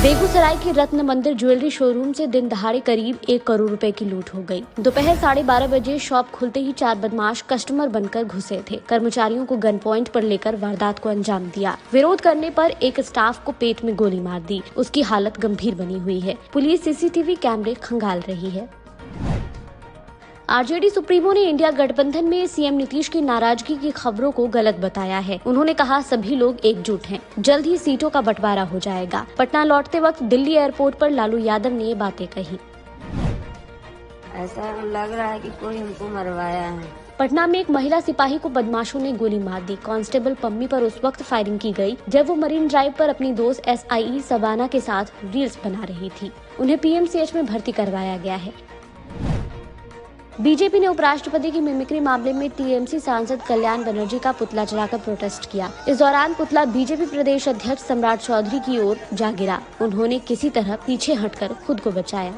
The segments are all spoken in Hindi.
बेगूसराय के रत्न मंदिर ज्वेलरी शोरूम से दिन दहाड़े करीब 1 करोड़ रुपए की लूट हो गई। दोपहर 12:30 बजे शॉप खुलते ही 4 बदमाश कस्टमर बनकर घुसे थे। कर्मचारियों को गन पॉइंट पर लेकर वारदात को अंजाम दिया। विरोध करने पर एक स्टाफ को पेट में गोली मार दी। उसकी हालत गंभीर बनी हुई है। पुलिस सीसीटीवी कैमरे खंगाल रही है। आरजेडी सुप्रीमो ने इंडिया गठबंधन में सीएम नीतीश की नाराजगी की खबरों को गलत बताया है। उन्होंने कहा सभी लोग एकजुट हैं, जल्द ही सीटों का बंटवारा हो जाएगा। पटना लौटते वक्त दिल्ली एयरपोर्ट पर लालू यादव ने ये बातें कही। ऐसा लग रहा है कि कोई हमको मरवाया है। पटना में एक महिला सिपाही को बदमाशों ने गोली मार दी। कांस्टेबल पम्मी पर उस वक्त फायरिंग की गई जब वो मरीन ड्राइव पर अपनी दोस्त SIE सबाना के साथ रील्स बना रही थी। उन्हें PMCH में भर्ती करवाया गया है। बीजेपी ने उपराष्ट्रपति की मिमिक्री मामले में TMC सांसद कल्याण बनर्जी का पुतला जलाकर प्रोटेस्ट किया। इस दौरान पुतला बीजेपी प्रदेश अध्यक्ष सम्राट चौधरी की ओर जा गिरा। उन्होंने किसी तरह पीछे हटकर खुद को बचाया।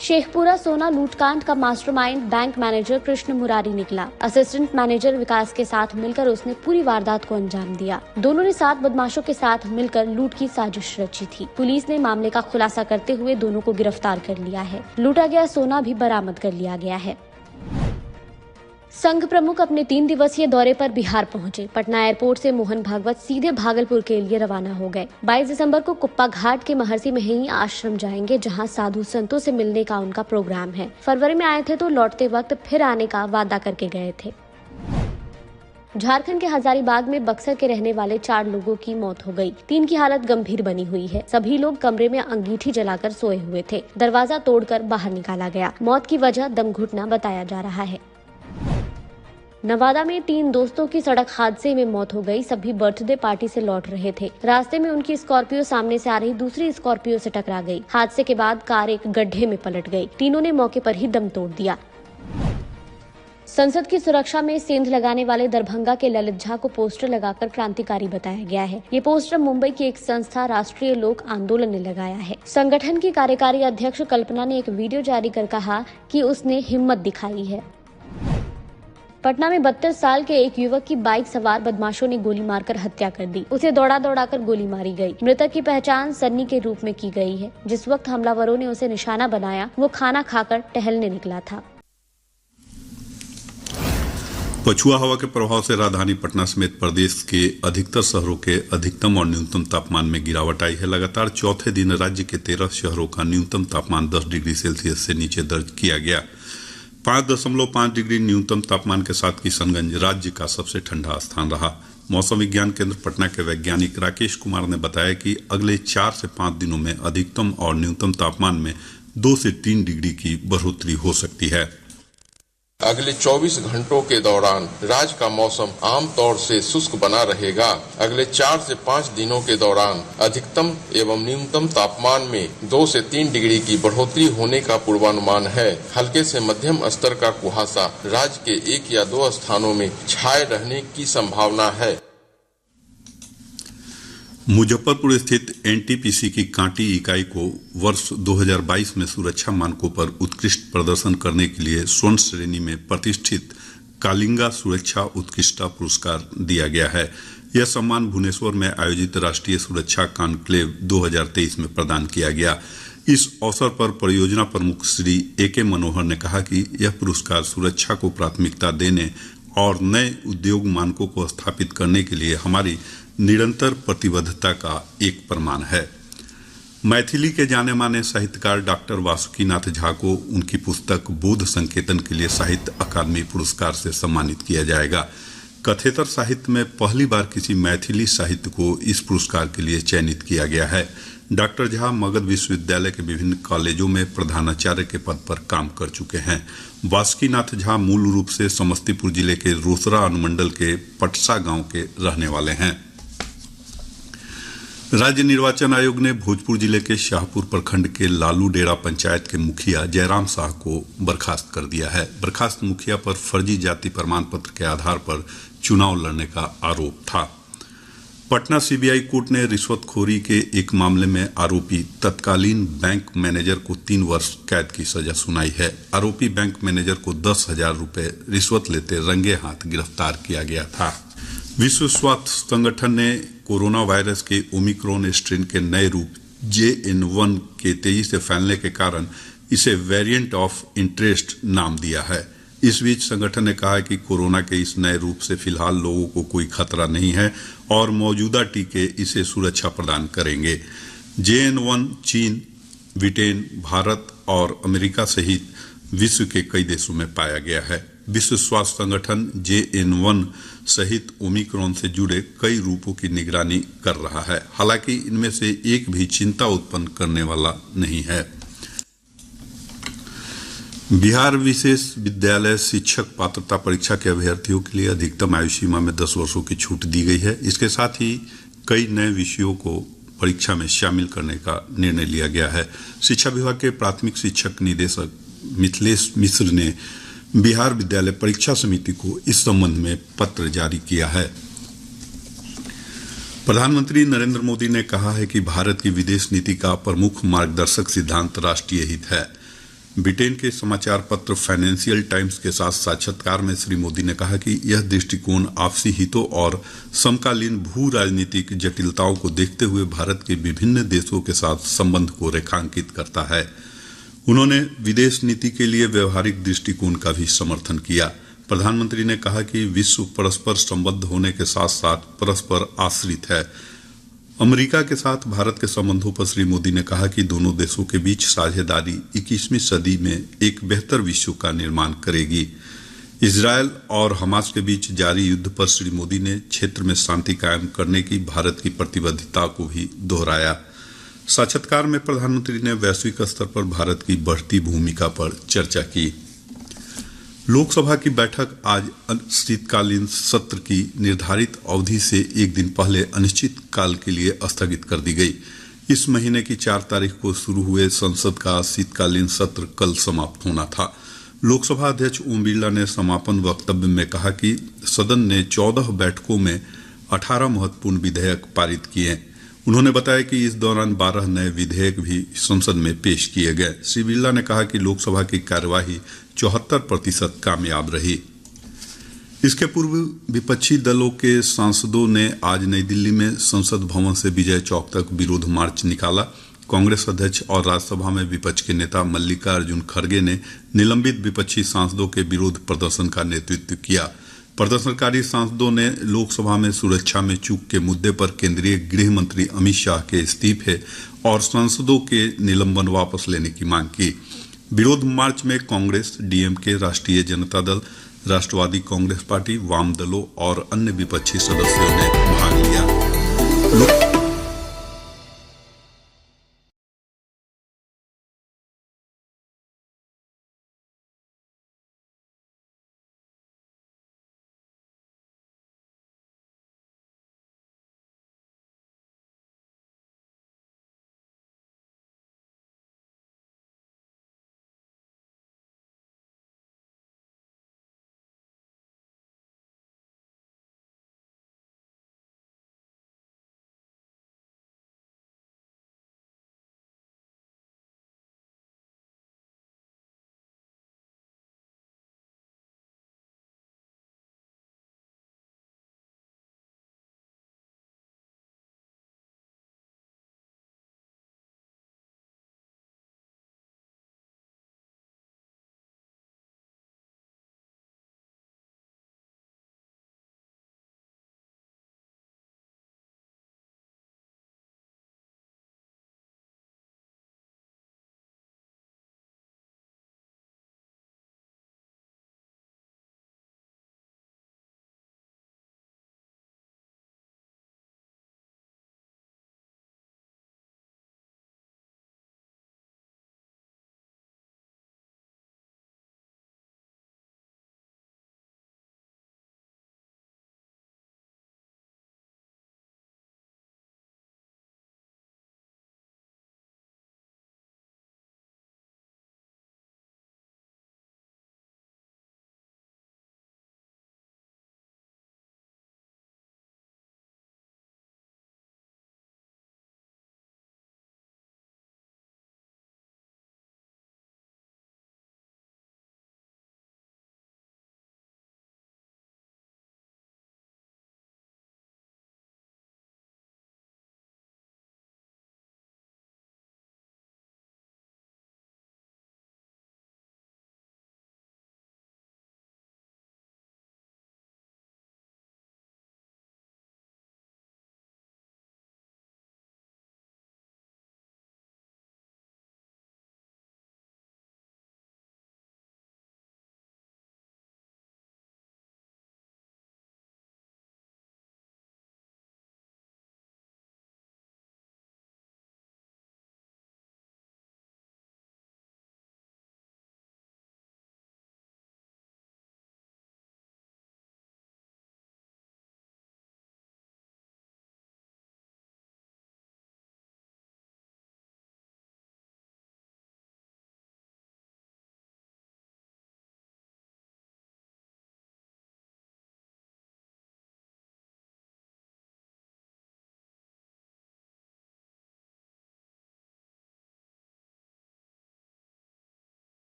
शेखपुरा सोना लूटकांड का mastermind bank manager Krishna Murari निकला। असिस्टेंट मैनेजर विकास के साथ मिलकर उसने पूरी वारदात को अंजाम दिया। दोनों ने 7 बदमाशों के साथ मिलकर लूट की साजिश रची थी। पुलिस ने मामले का खुलासा करते हुए दोनों को गिरफ्तार कर लिया है। लूटा गया सोना भी बरामद कर लिया गया है। संघ प्रमुख अपने 3 दिवसीय दौरे पर बिहार पहुंचे। पटना एयरपोर्ट से मोहन भागवत सीधे भागलपुर के लिए रवाना हो गए। 22 दिसंबर को कुप्पा घाट के महर्षि महेई आश्रम जाएंगे, जहां साधु संतों से मिलने का उनका प्रोग्राम है। फरवरी में आए थे तो लौटते वक्त फिर आने का वादा करके गए थे। झारखंड के हजारीबाग में बक्सर के रहने वाले 4 लोगों की मौत हो गई। 3 की हालत गंभीर बनी हुई है। सभी लोग कमरे में अंगीठी जलाकर सोए हुए थे। दरवाजा तोड़कर बाहर निकाला गया। मौत की वजह दम घुटना बताया जा रहा है। नवादा में 3 दोस्तों की सड़क हादसे में मौत हो गई। सभी बर्थडे पार्टी से लौट रहे थे। रास्ते में उनकी स्कॉर्पियो सामने से आ रही दूसरी स्कॉर्पियो से टकरा गई। हादसे के बाद कार एक गड्ढे में पलट गई। तीनों ने मौके पर ही दम तोड़ दिया। संसद की सुरक्षा में सेंध लगाने वाले दरभंगा के ललित झा को पोस्टर लगाकर क्रांतिकारी बताया गया है। ये पोस्टर मुंबई की एक संस्था राष्ट्रीय लोक आंदोलन ने लगाया है। संगठन की कार्यकारी अध्यक्ष कल्पना ने एक वीडियो जारी कर कहा कि उसने हिम्मत दिखाई है। पटना में 32 साल के एक युवक की बाइक सवार बदमाशों ने गोली मारकर हत्या कर दी। उसे दौड़ा कर गोली मारी गई। मृतक की पहचान सन्नी के रूप में की गई है। जिस वक्त हमलावरों ने उसे निशाना बनाया, वो खाना खाकर टहलने निकला था। पछुआ हवा के प्रभाव से राजधानी पटना समेत प्रदेश के अधिकतर शहरों के अधिकतम और न्यूनतम तापमान में गिरावट आई है। लगातार चौथे दिन राज्य के 13 शहरों का न्यूनतम तापमान 10 डिग्री सेल्सियस से नीचे दर्ज किया गया। 5.5 डिग्री न्यूनतम तापमान के साथ किशनगंज राज्य का सबसे ठंडा स्थान रहा। मौसम विज्ञान केंद्र पटना के वैज्ञानिक राकेश कुमार ने बताया कि अगले 4 से 5 दिनों में अधिकतम और न्यूनतम तापमान में 2 से 3 डिग्री की बढ़ोतरी हो सकती है। अगले 24 घंटों के दौरान राज्य का मौसम आमतौर से शुष्क बना रहेगा। अगले 4 से 5 दिनों के दौरान अधिकतम एवं न्यूनतम तापमान में 2 से 3 डिग्री की बढ़ोतरी होने का पूर्वानुमान है। हल्के से मध्यम स्तर का कुहासा राज्य के 1 या 2 स्थानों में छाए रहने की संभावना है। मुजफ्फरपुर स्थित NTPC की कांटी इकाई को वर्ष 2022 में सुरक्षा मानकों पर उत्कृष्ट प्रदर्शन करने के लिए स्वर्ण श्रेणी में प्रतिष्ठित कालिंगा सुरक्षा उत्कृष्टता पुरस्कार दिया गया है। यह सम्मान भुवनेश्वर में आयोजित राष्ट्रीय सुरक्षा कॉन्क्लेव 2023 में प्रदान किया गया। इस अवसर पर परियोजना प्रमुख श्री AK मनोहर ने कहा कि यह पुरस्कार सुरक्षा को प्राथमिकता देने और नए उद्योग मानकों को स्थापित करने के लिए हमारी निरंतर प्रतिबद्धता का एक प्रमाण है। मैथिली के जाने माने साहित्यकार डॉक्टर वासुकीनाथ झा को उनकी पुस्तक बोध संकेतन के लिए साहित्य अकादमी पुरस्कार से सम्मानित किया जाएगा। कथेतर साहित्य में पहली बार किसी मैथिली साहित्य को इस पुरस्कार के लिए चयनित किया गया है। डॉक्टर झा मगध विश्वविद्यालय के विभिन्न कॉलेजों में प्रधानाचार्य के पद पर काम कर चुके हैं। वासुकीनाथ झा मूल रूप से समस्तीपुर जिले के रोसड़ा अनुमंडल के पटसा गांव के रहने वाले हैं। राज्य निर्वाचन आयोग ने भोजपुर जिले के शाहपुर प्रखंड के लालू डेरा पंचायत के मुखिया जयराम शाह को बर्खास्त कर दिया है। बर्खास्त मुखिया पर फर्जी जाति प्रमाण पत्र के आधार पर चुनाव लड़ने का आरोप था। पटना CBI कोर्ट ने रिश्वतखोरी के एक मामले में आरोपी तत्कालीन बैंक मैनेजर को 3 वर्ष कैद की सजा सुनाई है। आरोपी बैंक मैनेजर को 10,000 रुपए रिश्वत लेते रंगे हाथ गिरफ्तार किया गया था। विश्व स्वास्थ्य संगठन ने कोरोना वायरस के ओमिक्रॉन स्ट्रेन के नए रूप JN1 के तेजी से फैलने के कारण इसे वेरिएंट ऑफ इंटरेस्ट नाम दिया है। इस बीच संगठन ने कहा है कि कोरोना के इस नए रूप से फिलहाल लोगों को कोई खतरा नहीं है और मौजूदा टीके इसे सुरक्षा प्रदान करेंगे। JN1 चीन, ब्रिटेन, भारत और अमेरिका सहित विश्व के कई देशों में पाया गया है। विश्व स्वास्थ्य संगठन JN1 सहित ओमिक्रॉन से जुड़े कई रूपों की निगरानी कर रहा है। हालांकि इनमें से एक भी चिंता उत्पन्न करने वाला नहीं है। बिहार विशेष विद्यालय शिक्षक पात्रता परीक्षा के अभ्यर्थियों के लिए अधिकतम आयु सीमा में 10 वर्षों की छूट दी गई है। इसके साथ ही कई नए विषयों को परीक्षा में शामिल करने का निर्णय लिया गया है। शिक्षा विभाग के प्राथमिक शिक्षक निदेशक मिथिलेश मिश्र ने बिहार विद्यालय परीक्षा समिति को इस संबंध में पत्र जारी किया है। प्रधानमंत्री नरेंद्र मोदी ने कहा है कि भारत की विदेश नीति का प्रमुख मार्गदर्शक सिद्धांत राष्ट्रीय हित है। ब्रिटेन के समाचार पत्र फाइनेंशियल टाइम्स के साथ साक्षात्कार में श्री मोदी ने कहा कि यह दृष्टिकोण आपसी हितों और समकालीन भू राजनीतिक जटिलताओं को देखते हुए भारत के विभिन्न देशों के साथ संबंध को रेखांकित करता है। उन्होंने विदेश नीति के लिए व्यवहारिक दृष्टिकोण का भी समर्थन किया। प्रधानमंत्री ने कहा कि विश्व परस्पर संबद्ध होने के साथ साथ परस्पर आश्रित है। अमेरिका के साथ भारत के संबंधों पर श्री मोदी ने कहा कि दोनों देशों के बीच साझेदारी 21वीं सदी में एक बेहतर विश्व का निर्माण करेगी। इजरायल और हमास के बीच जारी युद्ध पर श्री मोदी ने क्षेत्र में शांति कायम करने की भारत की प्रतिबद्धता को भी दोहराया। साक्षात्कार में प्रधानमंत्री ने वैश्विक स्तर पर भारत की बढ़ती भूमिका पर चर्चा की। लोकसभा की बैठक आज शीतकालीन सत्र की निर्धारित अवधि से एक दिन पहले अनिश्चित काल के लिए स्थगित कर दी गई। इस महीने की 4 तारीख को शुरू हुए संसद का शीतकालीन सत्र कल समाप्त होना था। लोकसभा अध्यक्ष ओम बिरला ने समापन वक्तव्य में कहा कि सदन ने 14 बैठकों में 18 महत्वपूर्ण विधेयक पारित किए। उन्होंने बताया कि इस दौरान 12 नए विधेयक भी संसद में पेश किए गए। श्री बिरला ने कहा कि लोकसभा की कार्यवाही 74% कामयाब रही। इसके पूर्व विपक्षी दलों के सांसदों ने आज नई दिल्ली में संसद भवन से विजय चौक तक विरोध मार्च निकाला। कांग्रेस अध्यक्ष और राज्यसभा में विपक्ष के नेता मल्लिकार्जुन खड़गे ने निलंबित विपक्षी सांसदों के विरोध प्रदर्शन का नेतृत्व किया। प्रदर्शनकारी सांसदों ने लोकसभा में सुरक्षा में चूक के मुद्दे पर केंद्रीय गृह मंत्री अमित शाह के इस्तीफे और सांसदों के निलंबन वापस लेने की मांग की। विरोध मार्च में कांग्रेस, DMK, राष्ट्रीय जनता दल, राष्ट्रवादी कांग्रेस पार्टी, वाम दलों और अन्य विपक्षी सदस्यों ने भाग लिया।